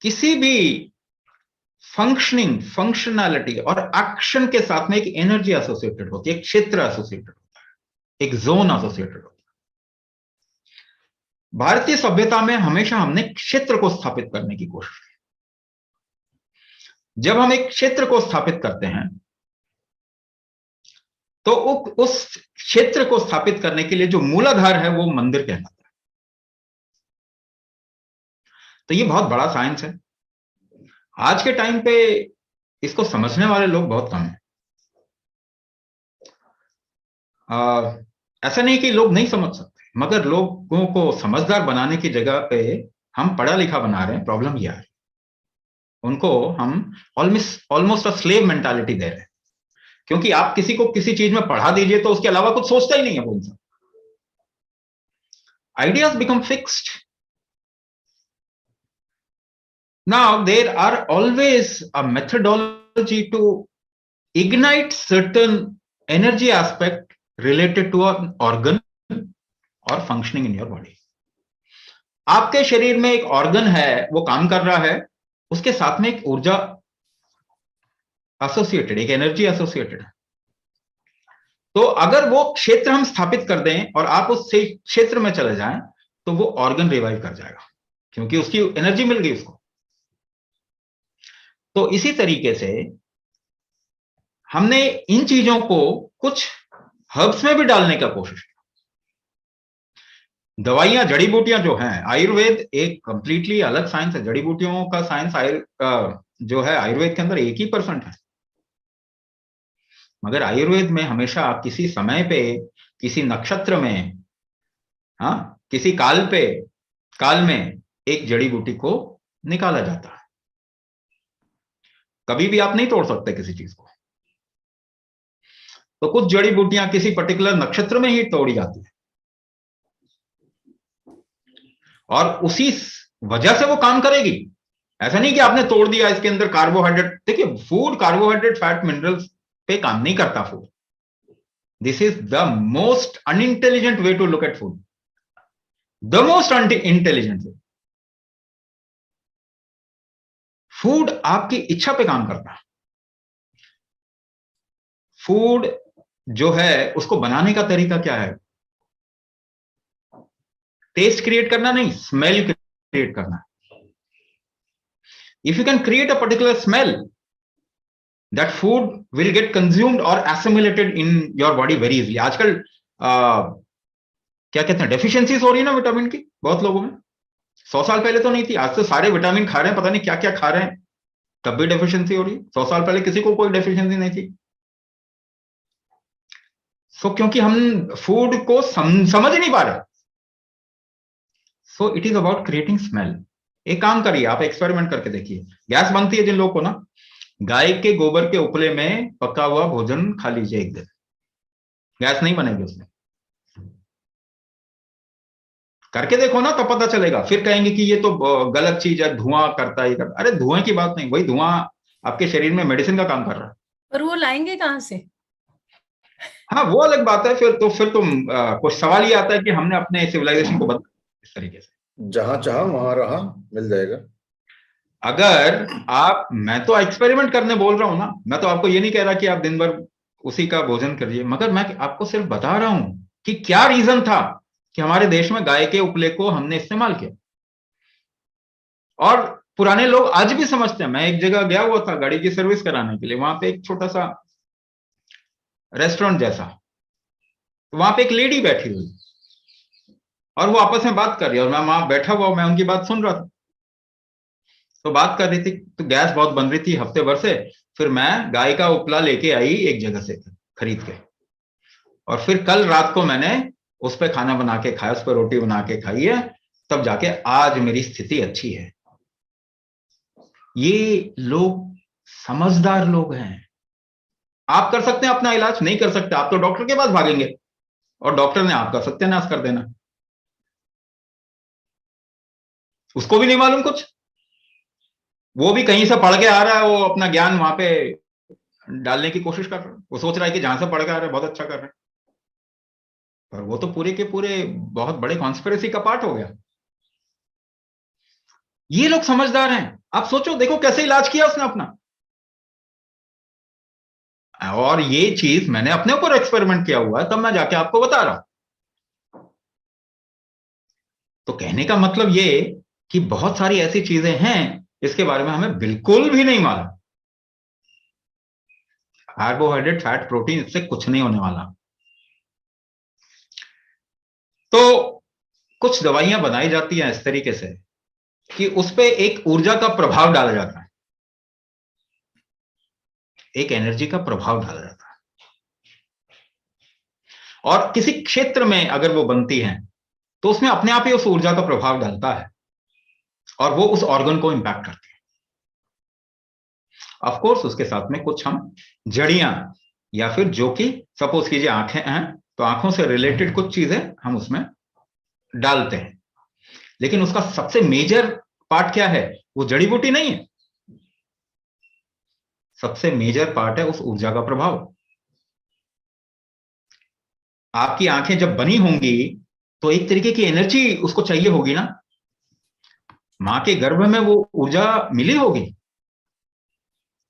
किसी भी फंक्शनैलिटी और एक्शन के साथ में एक एनर्जी एसोसिएटेड होती है, एक क्षेत्र एसोसिएटेड होता है, एक जोन एसोसिएटेड होता है। भारतीय सभ्यता में हमेशा हमने क्षेत्र को स्थापित करने की कोशिश की। जब हम एक क्षेत्र को स्थापित करते हैं, तो उस क्षेत्र को स्थापित करने के लिए जो मूलाधार है वो मंदिर कहलाता है। तो ये बहुत बड़ा साइंस है। आज के टाइम पे इसको समझने वाले लोग बहुत कम हैं। ऐसा नहीं कि लोग नहीं समझ सकते, मगर लोगों को समझदार बनाने की जगह पे हम पढ़ा लिखा बना रहे हैं। प्रॉब्लम यह है, उनको हम ऑलमोस्ट अ स्लेव मेंटालिटी दे रहे हैं, क्योंकि आप किसी को किसी चीज में पढ़ा दीजिए तो उसके अलावा कुछ सोचता ही नहीं है वो इंसान। ideas become fixed. Now there are always a methodology to ignite certain energy aspect related to an organ or functioning in your body. आपके शरीर में एक ऑर्गन है, वो काम कर रहा है, उसके साथ में एक ऊर्जा एसोसिएटेड, एक एनर्जी एसोसिएटेड है। तो अगर वो क्षेत्र हम स्थापित कर दें और आप उस क्षेत्र में चले जाएं तो वो ऑर्गन रिवाइव कर जाएगा, क्योंकि उसकी एनर्जी मिल गई उसको। तो इसी तरीके से हमने इन चीजों को कुछ हर्ब्स में भी डालने का कोशिश किया। दवाइयां, जड़ी बूटियां जो हैं, आयुर्वेद एक कंप्लीटली अलग साइंस है। जड़ी बूटियों का साइंस जो है आयुर्वेद के अंदर 1% है। मगर आयुर्वेद में हमेशा किसी समय पे, किसी नक्षत्र में, किसी काल में एक जड़ी बूटी को निकाला जाता है। कभी भी आप नहीं तोड़ सकते किसी चीज को। तो कुछ जड़ी बूटियां किसी पर्टिकुलर नक्षत्र में ही तोड़ी जाती है और उसी वजह से वो काम करेगी। ऐसा नहीं कि आपने तोड़ दिया, इसके अंदर कार्बोहाइड्रेट, देखिए फूड कार्बोहाइड्रेट, फैट, मिनरल्स पे काम नहीं करता food. This is the most unintelligent way to look at food, the most intelligent way. Food आपकी इच्छा पे काम करता है। फूड जो है उसको बनाने का तरीका क्या है? टेस्ट क्रिएट करना नहीं, स्मेल क्रिएट करना। If you can create a particular smell, that food will get consumed or assimilated in your body very easily. आजकल क्या कहते हैं, डेफिशिएंसीज हो रही है ना विटामिन की बहुत लोगों में। 100 साल पहले तो नहीं थी, आज तो सारे विटामिन खा रहे हैं, पता नहीं क्या क्या खा रहे हैं, तब भी डेफिशिएंसी हो रही है। 100 साल पहले किसी को कोई डेफिशिएंसी नहीं थी। सो क्योंकि हम फूड को समझ नहीं पा रहे। So it is about creating smell. एक काम करिए, आप एक्सपेरिमेंट करके देखिए। गैस बनती है जिन लोगों को ना, गाय के गोबर के उपले में पका हुआ भोजन खा लीजिए एक दिन, गैस नहीं बनेगी उसमें। करके देखो ना, तब पता चलेगा। फिर कहेंगे कि ये तो गलत चीज है, धुआं करता है। अरे धुआं की बात नहीं, वही धुआं आपके शरीर में मेडिसिन का काम कर रहा है। पर वो लाएंगे कहां से? हाँ, वो अलग बात है। फिर कुछ सवाल ये आता है कि हमने अपने सिविलाइजेशन को बदला इस तरीके से। जहां चाहा वहां रहा, मिल जाएगा। अगर आप, मैं तो एक्सपेरिमेंट करने बोल रहा हूं ना, मैं तो आपको ये नहीं कह रहा कि आप दिन भर उसी का भोजन करिए, मगर मैं आपको सिर्फ बता रहा हूं कि क्या रीजन था कि हमारे देश में गाय के उपले को हमने इस्तेमाल किया। और पुराने लोग आज भी समझते हैं। मैं एक जगह गया हुआ था गाड़ी की सर्विस कराने के लिए, वहां पे एक छोटा सा रेस्टोरेंट जैसा, तो वहां पे एक लेडी बैठी हुई और वो आपस में बात कर रही है और मैं वहां बैठा हुआ, मैं उनकी बात सुन रहा था। तो बात कर रही थी, तो गैस बहुत बन रही थी हफ्ते भर से। फिर मैं गाय का उपला लेके आई एक जगह से खरीद के, और फिर कल रात को मैंने उस पर खाना बना के खाया, उस पर रोटी बना के खाई है, तब जाके आज मेरी स्थिति अच्छी है। ये लोग समझदार लोग हैं। आप कर सकते हैं अपना इलाज, नहीं कर सकते आप तो डॉक्टर के पास भागेंगे और डॉक्टर ने आपका सत्यानाश कर देना। उसको भी नहीं मालूम कुछ, वो भी कहीं से पढ़ के आ रहा है, वो अपना ज्ञान वहां पे डालने की कोशिश कर रहा है। वो सोच रहा है कि जहां से पढ़ के आ रहा है बहुत अच्छा कर रहा है, पर वो तो पूरे के पूरे बहुत बड़े कॉन्स्पिरेसी का पार्ट हो गया। ये लोग समझदार हैं। आप सोचो, देखो कैसे इलाज किया उसने अपना। और ये चीज मैंने अपने ऊपर एक्सपेरिमेंट किया हुआ है, तब मैं जाके आपको बता रहा हूं। तो कहने का मतलब ये कि बहुत सारी ऐसी चीजें हैं इसके बारे में हमें बिल्कुल भी नहीं मालूम। कार्बोहाइड्रेट, फैट, प्रोटीन, इससे कुछ नहीं होने वाला। तो कुछ दवाइयां बनाई जाती हैं इस तरीके से कि उस पे एक ऊर्जा का प्रभाव डाला जाता है, एक एनर्जी का प्रभाव डाला जाता है। और किसी क्षेत्र में अगर वो बनती हैं तो उसमें अपने आप ही उस ऊर्जा का प्रभाव डालता है और वो उस ऑर्गन को इंपैक्ट करती है। ऑफ कोर्स उसके साथ में कुछ हम जड़ियां, या फिर जो कि सपोज कीजिए आंखें हैं तो आंखों से रिलेटेड कुछ चीजें हम उसमें डालते हैं, लेकिन उसका सबसे मेजर पार्ट क्या है? वो जड़ी बूटी नहीं है, सबसे मेजर पार्ट है उस ऊर्जा का प्रभाव। आपकी आंखें जब बनी होंगी तो एक तरीके की एनर्जी उसको चाहिए होगी ना, मां के गर्भ में वो ऊर्जा मिली होगी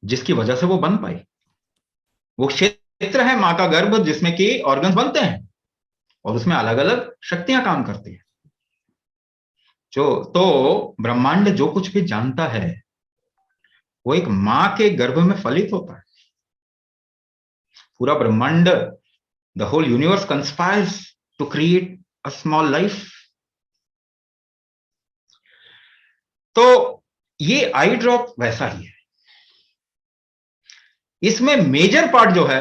जिसकी वजह से वो बन पाई। वो क्षेत्र है मां का गर्भ जिसमें कि ऑर्गन्स बनते हैं और उसमें अलग अलग शक्तियां काम करती है। तो ब्रह्मांड जो कुछ भी जानता है वो एक मां के गर्भ में फलित होता है। पूरा ब्रह्मांड, the whole universe conspires to create a small life. तो ये आई ड्रॉप वैसा ही है। इसमें मेजर पार्ट जो है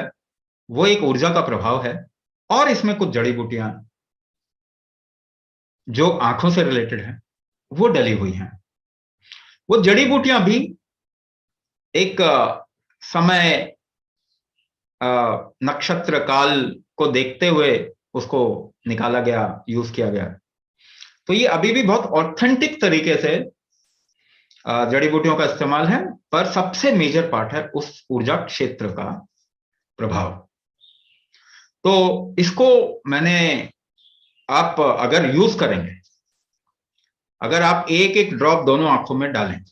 वो एक ऊर्जा का प्रभाव है, और इसमें कुछ जड़ी बूटियां जो आंखों से रिलेटेड है वो डली हुई हैं। वो जड़ी बूटियां भी एक समय नक्षत्र काल को देखते हुए उसको निकाला गया, यूज किया गया। तो ये अभी भी बहुत ऑथेंटिक तरीके से जड़ी बूटियों का इस्तेमाल है, पर सबसे मेजर पार्ट है उस ऊर्जा क्षेत्र का प्रभाव। तो इसको मैंने, आप अगर यूज करेंगे, अगर आप एक एक ड्रॉप दोनों आंखों में डालें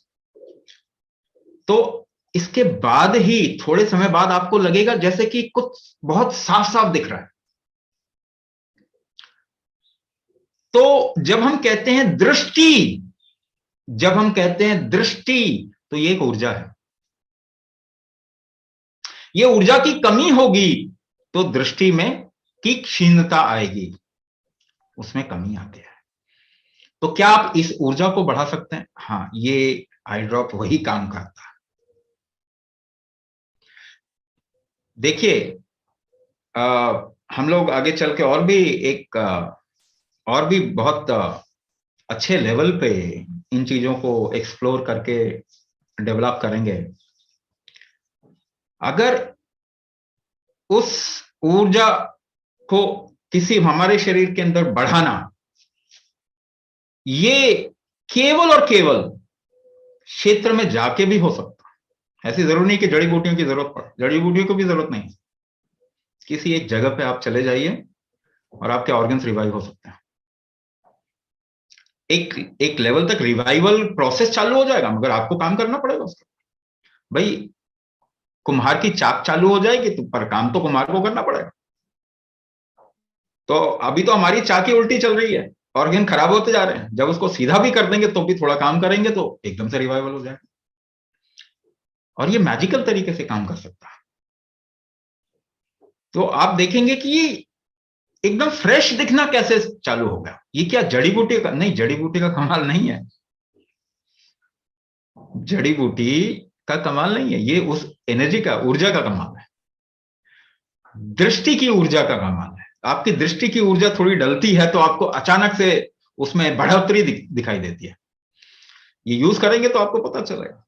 तो इसके बाद ही थोड़े समय बाद आपको लगेगा जैसे कि कुछ बहुत साफ साफ दिख रहा है। तो जब हम कहते हैं दृष्टि, तो ये एक ऊर्जा है। ये ऊर्जा की कमी होगी तो दृष्टि में की क्षीणता आएगी, उसमें कमी आती है। तो क्या आप इस ऊर्जा को बढ़ा सकते हैं? हाँ, ये आई ड्रॉप वही काम करता है। देखिए, हम लोग आगे चल के और भी बहुत अच्छे लेवल पे इन चीजों को एक्सप्लोर करके डेवलप करेंगे। अगर उस ऊर्जा को किसी हमारे शरीर के अंदर बढ़ाना, ये केवल और केवल क्षेत्र में जाके भी हो सकता है। ऐसी जरूर नहीं कि जड़ी बूटियों की जरूरत पड़े, जड़ी बूटियों को भी जरूरत नहीं। किसी एक जगह पे आप चले जाइए और आपके ऑर्गन्स रिवाइव हो सकते हैं। एक लेवल तक रिवाइवल प्रोसेस चालू हो जाएगा, मगर आपको काम करना पड़ेगा उसका। भाई, कुम्हार की चाक चालू हो जाएगी तो पर काम तो कुम्हार को करना पड़ेगा। तो अभी तो हमारी चाक ही उल्टी चल रही है, ऑर्गन खराब होते जा रहे हैं। जब उसको सीधा भी कर देंगे तो भी थोड़ा काम करेंगे तो एकदम से रिवाइवल हो जाएगा। और ये मैजिकल तरीके से काम कर सकता है। तो आप देखेंगे कि ये एकदम फ्रेश दिखना कैसे चालू होगा। ये क्या जड़ी बूटी का? नहीं, जड़ी बूटी का कमाल नहीं है, जड़ी बूटी का कमाल नहीं है, ये उस एनर्जी का, ऊर्जा का कमाल है, दृष्टि की ऊर्जा का कमाल है। आपकी दृष्टि की ऊर्जा थोड़ी डलती है तो आपको अचानक से उसमें बढ़ोतरी दिखाई देती है। ये यूज करेंगे तो आपको पता चलेगा।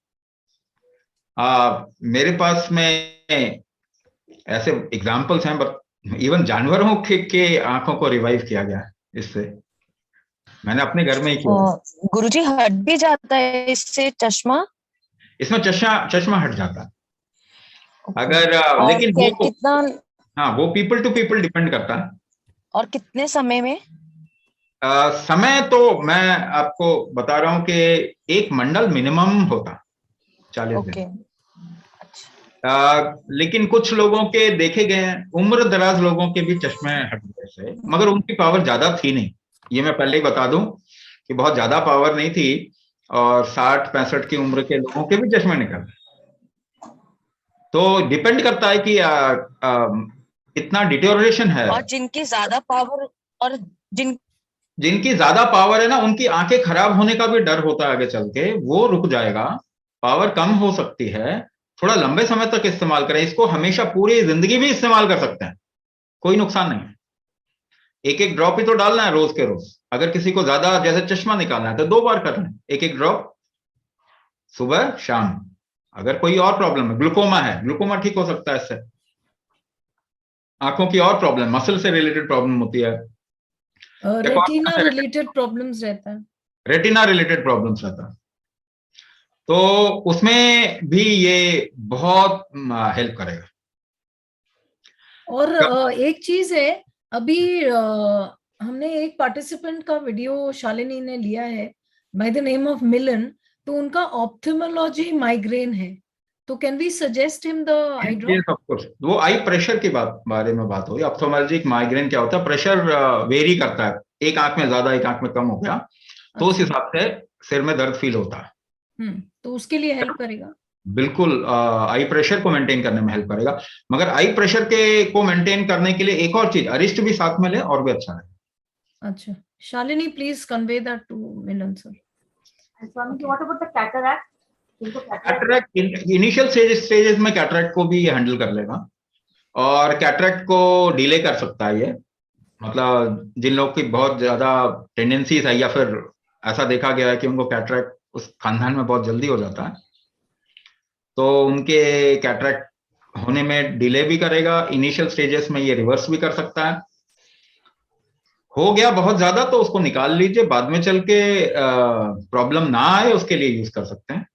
मेरे पास में ऐसे एग्जाम्पल्स हैं, बट इवन जानवरों के आंखों को रिवाइव किया गया है इससे। मैंने अपने घर में ही किया। गुरुजी, हट भी जाता है इससे चश्मा? इसमें चश्मा हट जाता है अगर, लेकिन वो कितना? हाँ, वो पीपल टू पीपल डिपेंड करता है। और कितने समय में? समय तो मैं आपको बता रहा हूं कि एक मंडल मिनिमम होता 40 दिन। लेकिन कुछ लोगों के देखे गए हैं, उम्र दराज लोगों के भी चश्मे हट गए से, मगर उनकी पावर ज्यादा थी नहीं। ये मैं पहले ही बता दूं कि बहुत ज्यादा पावर नहीं थी, और 60-65 की उम्र के लोगों के भी चश्मे निकल गए। तो डिपेंड करता है कि इतना डिटेरियोरेशन है। और जिनकी ज्यादा पावर, और जिनकी ज्यादा पावर है ना, उनकी आंखें खराब होने का भी डर होता है आगे चल के, वो रुक जाएगा। पावर कम हो सकती है, थोड़ा लंबे समय तक इस्तेमाल करें इसको। हमेशा पूरी जिंदगी भी इस्तेमाल कर सकते हैं, कोई नुकसान नहीं है। एक एक ड्रॉप ही तो डालना है रोज के रोज। अगर किसी को ज्यादा जैसे चश्मा निकालना है तो 2 बार कर लें, एक एक ड्रॉप सुबह शाम। अगर कोई और प्रॉब्लम है, ग्लूकोमा है, ग्लूकोमा ठीक हो सकता है इससे। आंखों की और प्रॉब्लम, मसल से रिलेटेड प्रॉब्लम होती है रेटिना रिलेटेड प्रॉब्लम्स रहता है, रेटिना रिलेटेड प्रॉब्लम्स रहता है, तो उसमें भी ये बहुत हेल्प करेगा। और एक चीज है, अभी हमने एक पार्टिसिपेंट का वीडियो शालिनी ने लिया है by the name of Milan, तो उनका ऑप्थेल्मोलॉजी माइग्रेन है, तो can we suggest him the eye drop? Yes of course, वो आई प्रेशर के बारे में बात हो रही है। ऑप्थेल्मोलॉजिक माइग्रेन क्या होता है, प्रेशर वेरी करता है, एक आंख में ज्यादा एक आंख में कम हो गया, तो उस हिसाब से सिर में दर्द फील होता है। तो उसके लिए हेल्प करेगा, बिल्कुल आई प्रेशर को मेंटेन करने में हेल्प करेगा। मगर आई प्रेशर को मेंटेन करने के लिए एक और चीज, अरिस्ट भी साथ में ले और भी अच्छा है। अच्छा, Shalini please convey that to Milan sir. Swami, what about the cataract? Cataract initial stages में कैटरैक्ट को भी ये हैंडल कर लेगा, और कैटरैक्ट को डिले कर सकता है ये, मतलब जिन लोग की बहुत ज्यादा टेंडेंसीज है या फिर ऐसा देखा गया है कि उनको कैटरैक्ट उस खानदान में बहुत जल्दी हो जाता है, तो उनके कैटरैक्ट होने में डिले भी करेगा। इनिशियल स्टेजेस में ये रिवर्स भी कर सकता है। हो गया बहुत ज्यादा तो उसको निकाल लीजिए, बाद में चल के प्रॉब्लम ना आए उसके लिए यूज कर सकते हैं।